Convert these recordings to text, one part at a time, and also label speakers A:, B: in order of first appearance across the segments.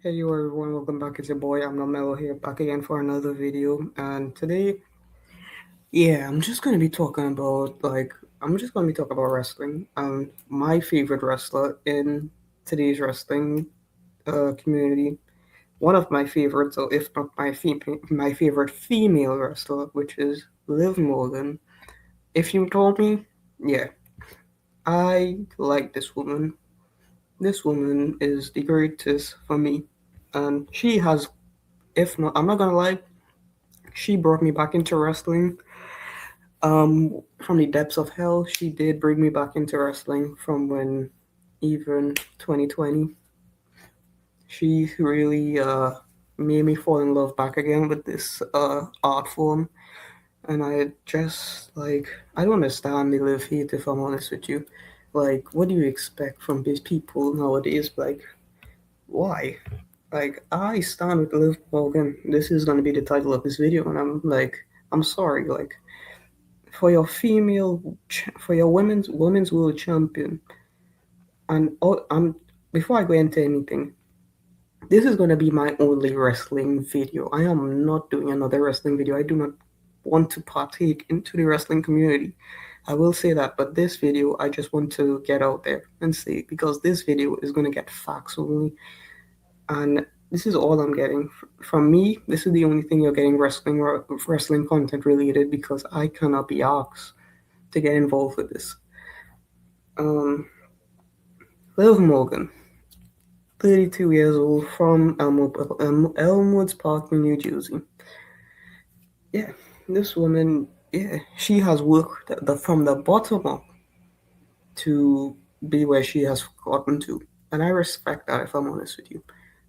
A: Hey you everyone, welcome back. It's your boy, I'm Mellow here, back again for another video. And today, I'm just gonna be talking about wrestling. My favorite wrestler in today's wrestling community. One of my favorites, or if not my favorite female wrestler, which is Liv Morgan. If you told me, yeah, I like this woman. This woman is the greatest for me, and she has, if not, I'm not gonna lie, she brought me back into wrestling. From the depths of hell, she did bring me back into wrestling from when even 2020. She really made me fall in love back again with this art form. And I just, like, I don't understand the live hate, if I'm honest with you. Like, what do you expect from these people nowadays? Like, why? Like, I stand with Liv Morgan. This is gonna be the title of this video, and I'm like, I'm sorry, like, for your for your women's world champion. And before I go into anything, this is gonna be my only wrestling video. I am not doing another wrestling video. I do not want to partake into the wrestling community. I will say that, but this video I just want to get out there and say, because this video is gonna get facts only, and this is all I'm getting from me. This is the only thing you're getting wrestling content related, because I cannot be asked to get involved with this. Um, Liv Morgan, 32 years old, from Elmwoods Park, New Jersey. Yeah, this woman, she has worked from the bottom up to be where she has gotten to. And I respect that, if I'm honest with you.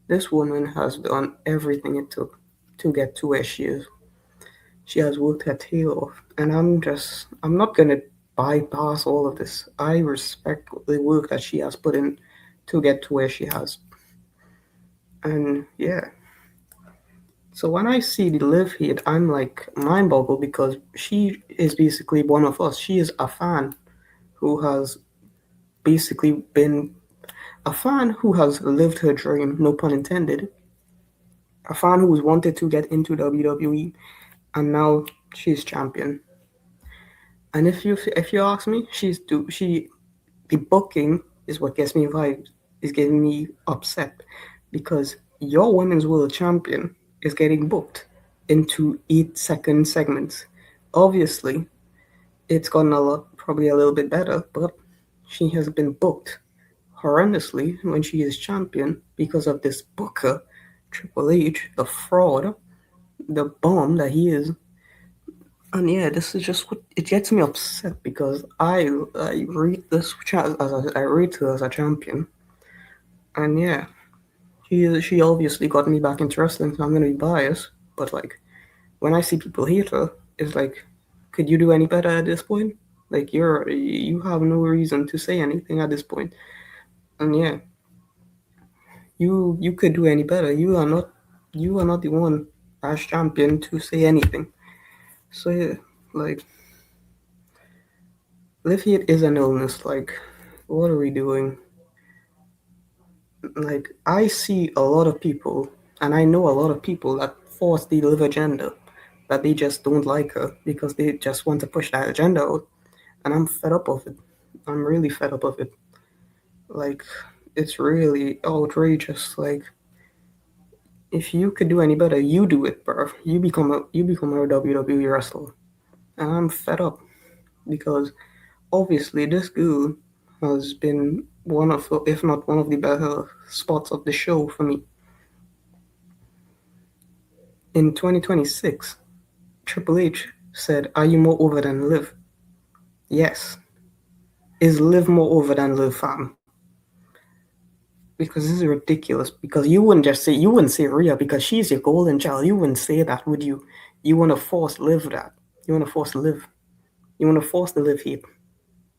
A: This woman has done everything it took to get to where she is. She has worked her tail off. And I'm not going to bypass all of this. I respect the work that she has put in to get to where she has. And yeah. So when I see the live hate, I'm like mind boggled, because she is basically one of us. She is a fan who has basically been a fan who has lived her dream, no pun intended. A fan who has wanted to get into WWE, and now she's champion. And if you ask me, the booking is what gets me vibes, is getting me upset, because your women's world champion is getting booked into 8-second segments. Obviously, it's gotten probably a little bit better, but she has been booked horrendously when she is champion because of this booker, Triple H, the fraud, the bomb that he is. And yeah, this is just what it gets me upset, because I rate I rate her as a champion, and yeah, she obviously got me back into wrestling, so I'm gonna be biased. But like, when I see people hate her, it's like, could you do any better at this point? Like, you have no reason to say anything at this point. And yeah, you could do any better. You are not the one as champion to say anything. So yeah, like, live hate is an illness. Like, what are we doing? Like, I see a lot of people, and I know a lot of people that force the live agenda, that they just don't like her because they just want to push that agenda out. And I'm fed up of it. I'm really fed up of it. Like, it's really outrageous. Like, if you could do any better, you do it, bro. You become a WWE wrestler. And I'm fed up, because obviously this girl has been one of, if not one of the better spots of the show for me. In 2026, Triple H said, "Are you more over than Liv?" Yes. Is Liv more over than Liv, fam? Because this is ridiculous. Because you wouldn't say Rhea, because she's your golden child. You wouldn't say that, would you? You want to force Liv that. You want to force Liv. You want to force the Liv heat.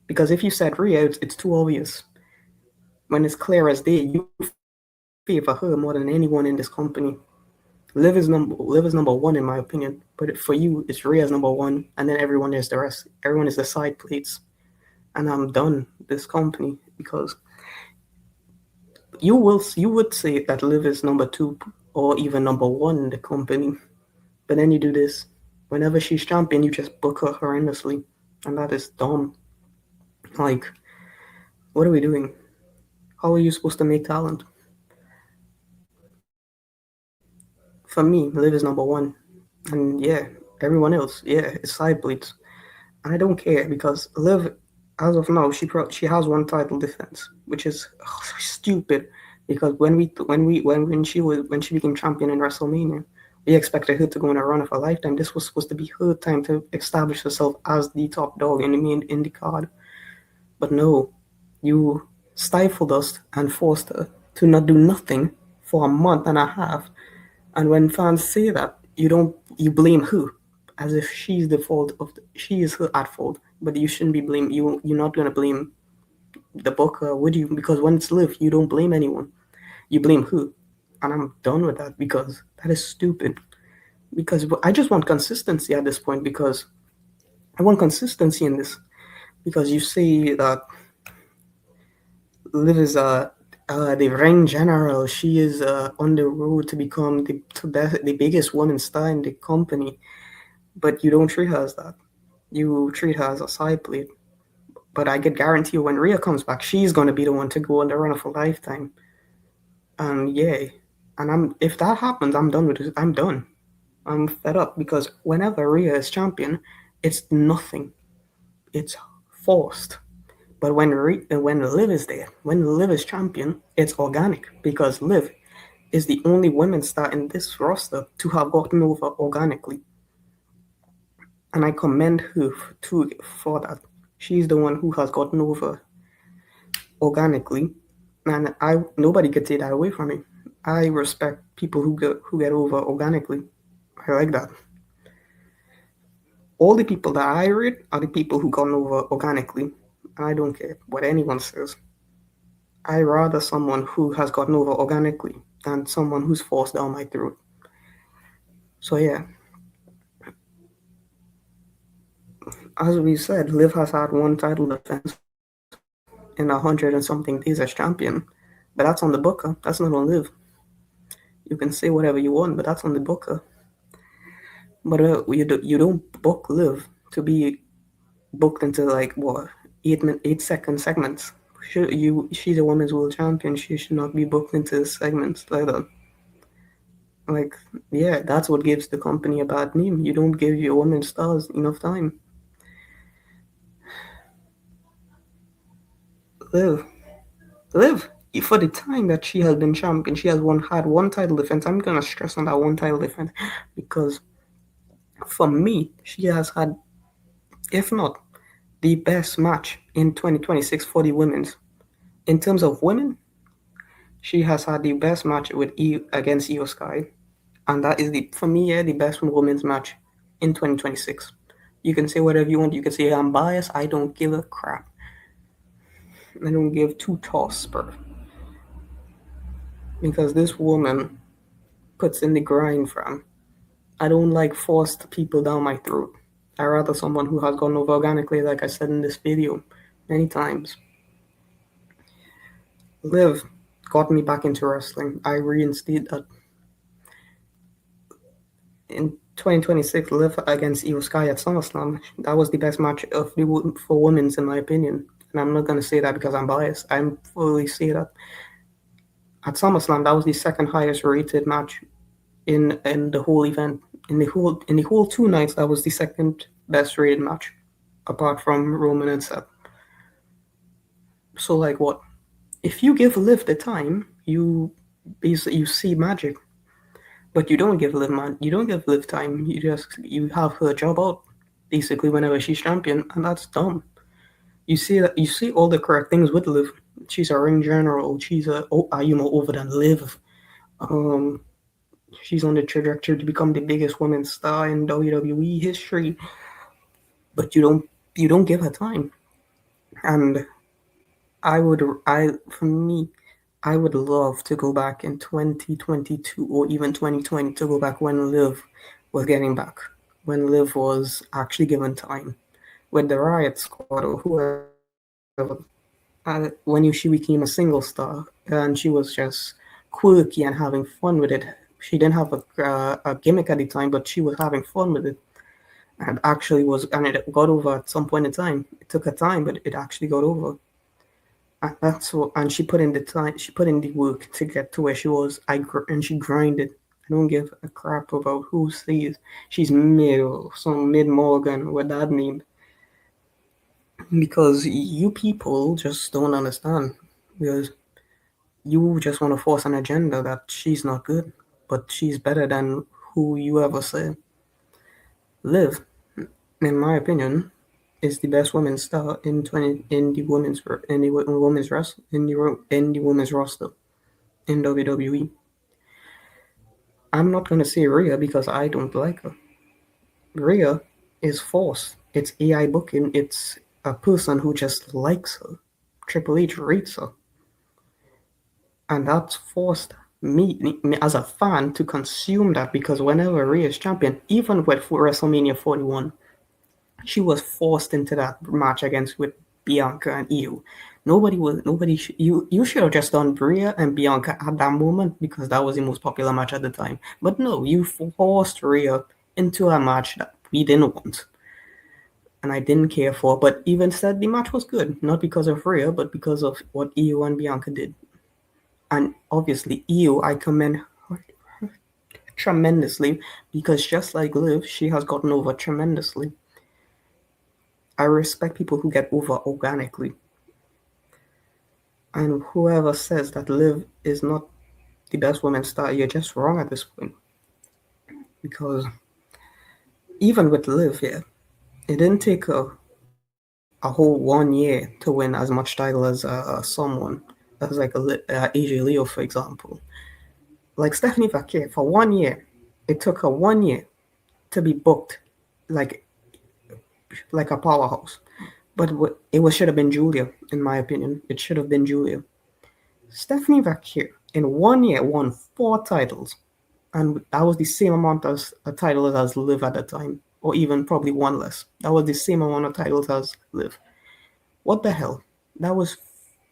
A: Because if you said Rhea, it's too obvious. When it's clear as day, you favor her more than anyone in this company. Liv is number one in my opinion, but for you, it's Rhea's number one, and then everyone is the rest. Everyone is the side plates, and I'm done with this company, because you would say that Liv is number two or even number one in the company, but then you do this. Whenever she's champion, you just book her horrendously, and that is dumb. Like, what are we doing? How are you supposed to make talent? For me, Liv is number one, and yeah, everyone else, yeah, it's side bleeds. And I don't care because Liv, as of now, she has one title defense, which is stupid. Because when she became champion in WrestleMania, we expected her to go on a run of a lifetime. This was supposed to be her time to establish herself as the top dog in the main in the card. But no, you stifled us and forced her to not do nothing for a month and a half. And when fans say that, you blame her as if she's the fault of she is her at fault. But you shouldn't be blame you're not gonna blame the booker, would you? Because when it's Liv, you don't blame anyone. You blame her. And I'm done with that because that is stupid. Because I just want consistency at this point because I want consistency in this. Because you say that Liv is the ring general. She is on the road to become the biggest woman star in the company, but you don't treat her as that. You treat her as a side plate. But I can guarantee you, when Rhea comes back, she's gonna be the one to go on the run of a lifetime. And yeah, and if that happens, I'm done with it. I'm done. I'm fed up because whenever Rhea is champion, it's nothing. It's forced. But when Liv is there, when Liv is champion, it's organic because Liv is the only women star in this roster to have gotten over organically, and I commend her for that. She's the one who has gotten over organically, and I nobody could take that away from me. I respect people who get over organically. I like that. All the people that I read are the people who got over organically, and I don't care what anyone says. I rather someone who has gotten over organically than someone who's forced down my throat. So yeah, as we said, Liv has had one title defense in 100 and something days as champion, but that's on the booker. That's not on Liv. You can say whatever you want, but that's on the booker. But you don't book Liv to be booked into like what 8 second segments. She's a women's world champion. She should not be booked into segments like that. Like, yeah, that's what gives the company a bad name. You don't give your women stars enough time. Liv, Liv, for the time that she has been champion, she has had one title defense. I'm gonna stress on that one title defense because for me, she has had, if not the best match in 2026 for the women's. In terms of women, she has had the best match against Io Sky, and that is for me, yeah, the best women's match in 2026. You can say whatever you want. You can say I'm biased. I don't give a crap. I don't give two toss per because this woman puts in the grind, fam. I don't like forced people down my throat. I rather someone who has gone over organically, like I said in this video many times. Liv got me back into wrestling. I reinstate that. In 2026, Liv against Io Sky at SummerSlam. That was the best match for women's, in my opinion. And I'm not going to say that because I'm biased. I'm fully say that. At SummerSlam, that was the second highest rated match in the whole event. In the whole 2 nights, that was the second best rated match, apart from Roman and Seth. So like what? If you give Liv the time, you see magic. But you don't give Liv time. You have her job out basically whenever she's champion, and that's dumb. You see all the correct things with Liv. She's a ring general. She's over than Liv. She's on the trajectory to become the biggest women's star in WWE history. But you don't give her time. And for me, I would love to go back in 2022 or even 2020 to go back when Liv was getting back, when Liv was actually given time with the Riot Squad or whoever. when she became a single star, and she was just quirky and having fun with it. She didn't have a gimmick at the time, but she was having fun with it, and actually was, and it got over at some point in time. It took her time, but it actually got over. And that's what, and she put in the time, she put in the work to get to where she was. And she grinded. I don't give a crap about who sees she's mid or some mid Morgan with that name, because you people just don't understand, because you just want to force an agenda that she's not good, but she's better than who you ever say. Liv, in my opinion, is the best women's star in 20 in the women's wrest in the women's roster in WWE. I'm not gonna say Rhea because I don't like her. Rhea is forced. It's AI booking. It's a person who just likes her. Triple H rates her, and that's forced me as a fan to consume that, because whenever Rhea is champion, even with WrestleMania 41, she was forced into that match against with Bianca and Io. You should have just done Rhea and Bianca at that moment, because that was the most popular match at the time. But no, you forced Rhea into a match that we didn't want and I didn't care for. But even said, the match was good, not because of Rhea, but because of what Io and Bianca did. And obviously, Io, I commend her tremendously, because just like Liv, she has gotten over tremendously. I respect people who get over organically. And whoever says that Liv is not the best women's star, you're just wrong at this point. Because even with Liv here, it didn't take a whole 1 year to win as much title as someone as like AJ Leo, for example. Like Stephanie Vaquer, for 1 year, it took her 1 year to be booked like like a powerhouse. But it was should have been Julia, in my opinion. It should have been Julia. Stephanie Vaquer in 1 year won 4 titles, and that was the same amount as a title as Liv at the time, or even probably one less. That was the same amount of titles as Liv. What the hell? That was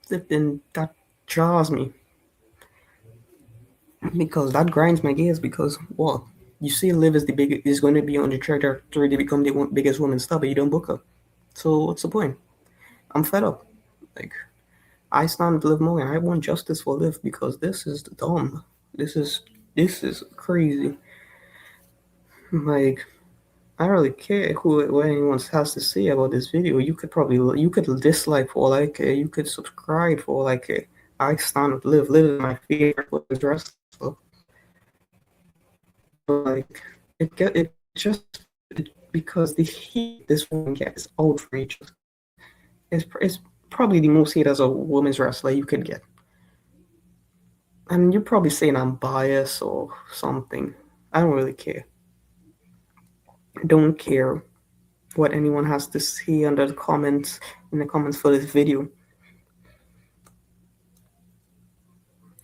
A: flipping. That jars me, because that grinds my gears. Because what, you see, Liv is going to be on the trajectory to become the biggest woman star, but you don't book her. So what's the point? I'm fed up. Like, I stand with Liv Morgan. I want justice for Liv, because this is dumb. This is crazy. Like, I don't really care what anyone has to say about this video. You could dislike for all I care. You could subscribe for all I care. I stand with Liv. Liv is my favorite women's wrestler. But like, because the hate this woman gets outrageous. It's probably the most hate as a women's wrestler you could get. And you're probably saying I'm biased or something. I don't really care. I don't care what anyone has to say under the comments in the comments for this video.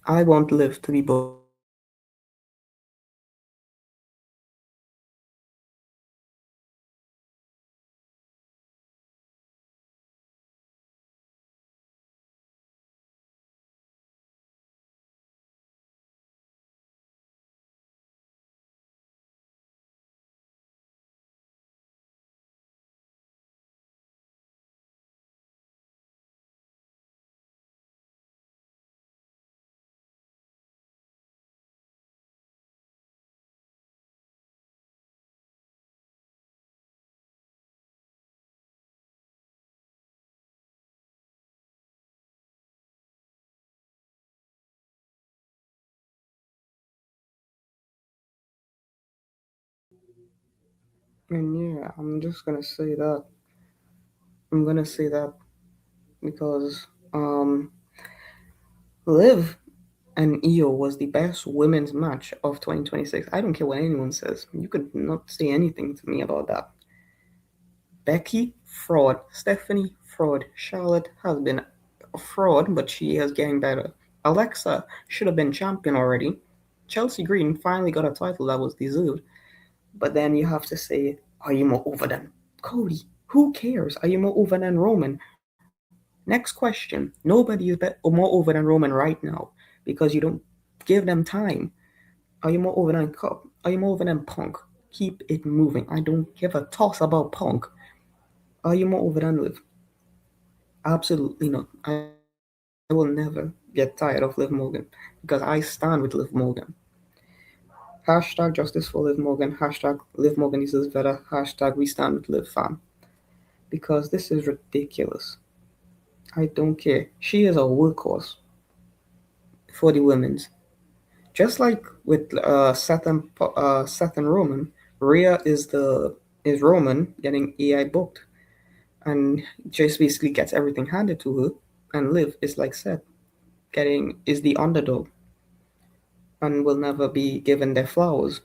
A: I want Liv to be booked. And yeah, I'm just gonna say that. I'm gonna say that because Liv and Io was the best women's match of 2026. I don't care what anyone says. You could not say anything to me about that. Becky, fraud. Stephanie, fraud. Charlotte has been a fraud, but she is getting better. Alexa should have been champion already. Chelsea Green finally got a title that was deserved. But then you have to say, are you more over than Cody? Who cares? Are you more over than Roman? Next question. Nobody is more over than Roman right now because you don't give them time. Are you more over than Cup? Are you more over than Punk? Keep it moving. I don't give a toss about Punk. Are you more over than Liv? Absolutely not. I will never get tired of Liv Morgan because I stand with Liv Morgan. Hashtag justice for Liv Morgan. Hashtag Liv Morgan deserves better. Hashtag we stand with Liv fam. Because this is ridiculous. I don't care. She is a workhorse for the women's. Just like with Seth and Roman, Rhea is Roman getting AI booked and just basically gets everything handed to her, and Liv is like Seth getting is the underdog and will never be given their flowers.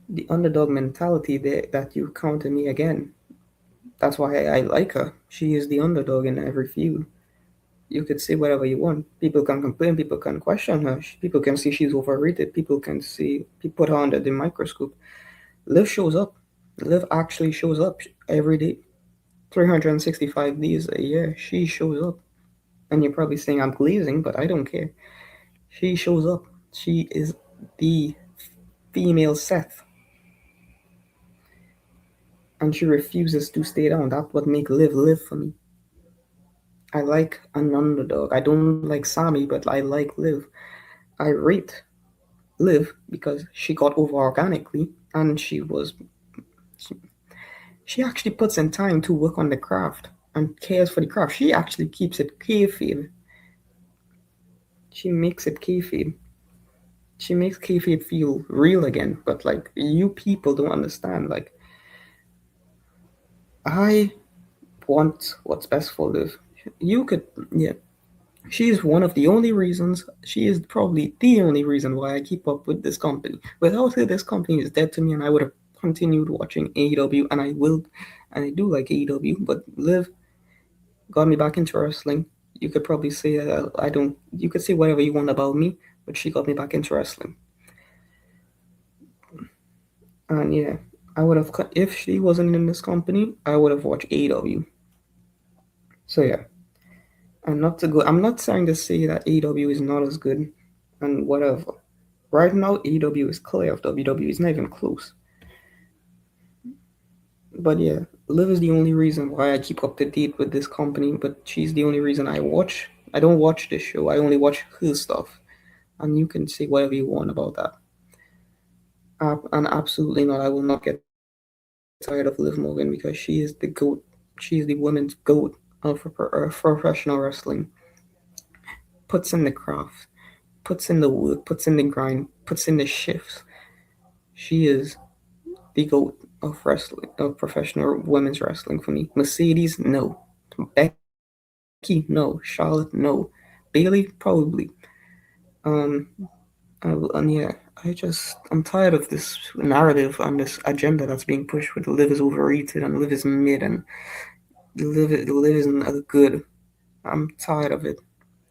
A: The underdog mentality that you counter me again. That's why I like her. She is the underdog in every feud. You could say whatever you want. People can complain. People can question her. People can see she's overrated. People can see put her under the microscope. Liv shows up. Liv actually shows up every day, 365 days a year. She shows up, and you're probably saying I'm glazing, but I don't care. She shows up. She is the female Seth, and she refuses to stay down. That's what makes Liv live for me. I like an underdog. I don't like Sami, but I like Liv. I rate Liv because she got over organically, and she actually puts in time to work on the craft and cares for the craft. She actually keeps it kayfabe. She makes it kayfabe. She makes kayfabe feel real again. But like you people don't understand. Like I want what's best for Liv. You could, yeah. She is one of the only reasons. She is probably the only reason why I keep up with this company. Without her, this company is dead to me, and I would have continued watching AEW, and I will, and I do like AEW. But Liv got me back into wrestling. You could probably say I don't. You could say whatever you want about me, but she got me back into wrestling. And yeah, I would have if she wasn't in this company, I would have watched AEW. So yeah, and not to go. I'm not trying to say that AEW is not as good, and whatever. Right now, AEW is clear of WWE. It's not even close. But yeah, Liv is the only reason why I keep up to date with this company. But she's the only reason I watch. I don't watch this show. I only watch her stuff. And you can say whatever you want about that. And absolutely not. I will not get tired of Liv Morgan because she is the goat. She is the women's goat of professional wrestling. Puts in the craft, puts in the work, puts in the grind, puts in the shifts. She is the goat of wrestling, of professional women's wrestling for me. Mercedes, no. Becky, no. Charlotte, no. Bailey, probably. Um, and yeah, I'm tired of this narrative and this agenda that's being pushed with Liv is overrated and Liv is mid and Liv isn't as good. I'm tired of it,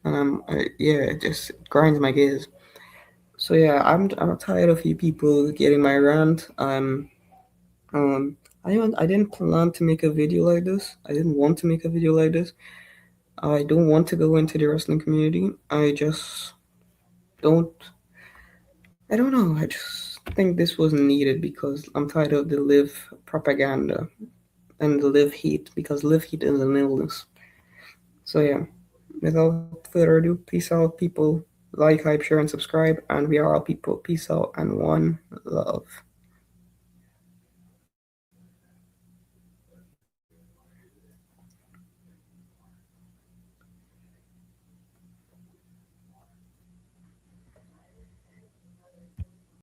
A: and yeah, it just grinds my gears. So yeah, I'm tired of you people getting my rant. Um I didn't plan to make a video like this. I didn't want to make a video like this. I don't want to go into the wrestling community. Don't I don't know. I just think this was needed because I'm tired of the Live propaganda and the Live hate because Live hate is an illness. So yeah, without further ado, peace out, people. Like, hype, share, and subscribe. And we are all people. Peace out and one love.